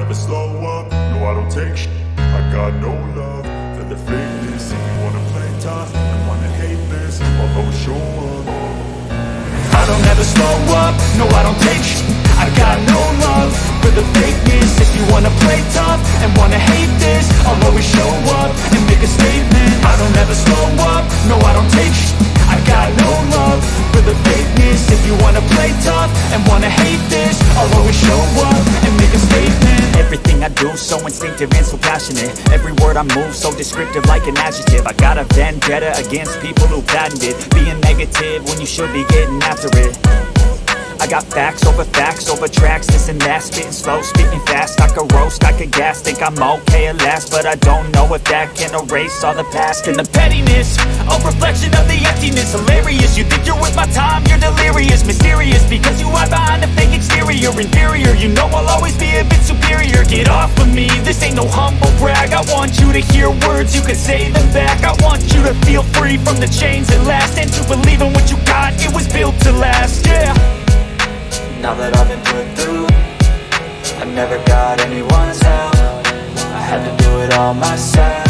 never slow up, no I don't take shit. I got no love for the fakeness. If you wanna play tough and wanna hate this, I'll always show up. I don't ever slow up, no I don't take shit. I got no love for the fakeness. If you wanna play tough and wanna hate this, I'll always show up and make a statement. I don't ever slow up, no I don't take shit. I got no love for the fakeness. If you wanna play tough and wanna hate this, I'll always show up and make a statement. Everything I do so instinctive and so passionate. Every word I move so descriptive like an adjective. I got a vendetta against people who patented being negative when you should be getting after it. I got facts over tracks, this and that. Spitting slow, spitting fast, I could roast, I could gas. Think I'm okay at last, but I don't know if that can erase all the past. And the pettiness, a reflection of the emptiness. Hilarious, you think you're with my time, you're delirious. Mysterious, because you hide behind a fake exterior. Inferior, you know I'll always be a bit superior. Get off of me, this ain't no humble brag. I want you to hear words, you can say them back. I want you to feel free from the chains that last, and to believe in what you got, it was built to last, yeah. Now that I've been put through, I never got anyone's help. I had to do it all myself.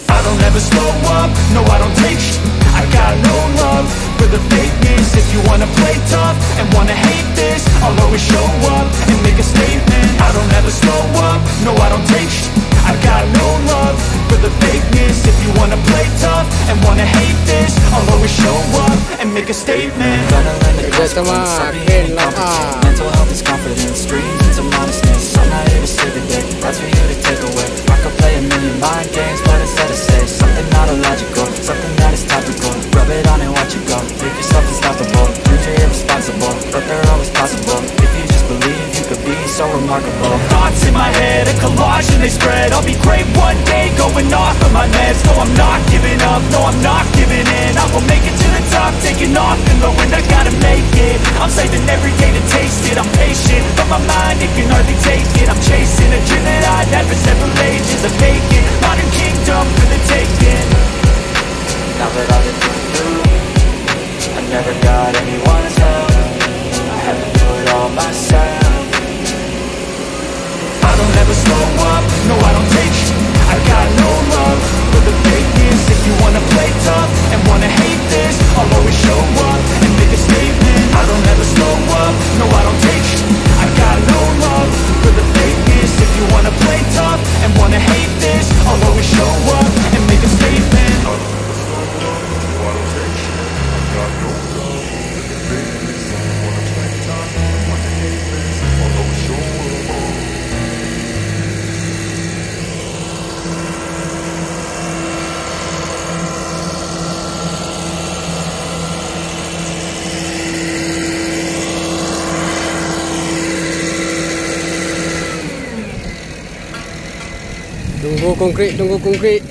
I don't ever slow up, no I don't take shit. I got no love for the fakeness. If you wanna play tough and wanna hate this, I'll always show up and make a statement. I don't ever slow up, no I don't take shit. I got no love for the fakeness. If you wanna play tough and wanna hate this, I'll always show up and make a statement. Gonna learn the consequence of being incompetent. Mental health is confidence, dreams and some honestness. I'm not here to save the day, that's for you to take away. I could play a million mind games, but instead I say something not illogical, something that is topical. Rub it on and watch it go, make yourself unstoppable. Dreams are irresponsible, but they're always possible. If you just believe, you could be so remarkable. Thoughts in my head, a collage and they spread. I'll be great one day, going off of my meds. No, I'm not giving up, no, I'm not giving in. I will make it to the top, taking off in the wind. I gotta make it, I'm saving every day to taste it. I'm patient, but my mind, it can hardly take it. I'm chasing a dream that I've had for several ages. A vacant, modern kingdom for the taking. Now that I've been put through, I never got anyone's help. I had to do it all myself. I don't ever slow up, no I don't take shit. I got no love for the fakeness. If you wanna play tough and wanna hate this, I'll always show up and make a statement. I don't ever slow up, no I don't take shit. I got no love for the fakeness. If you wanna play tough and wanna hate this, I'll always show up and make a statement. I don't ever slow up, no I don't take shit. I got no love for the fakeness. If you wanna play tough and wanna hate this, I'll always show up. Tunggu konkret, tunggu konkret.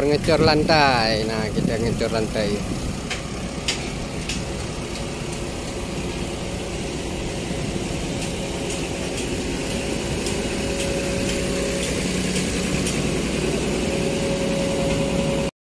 Ngecor lantai. Nah, kita ngecor lantai.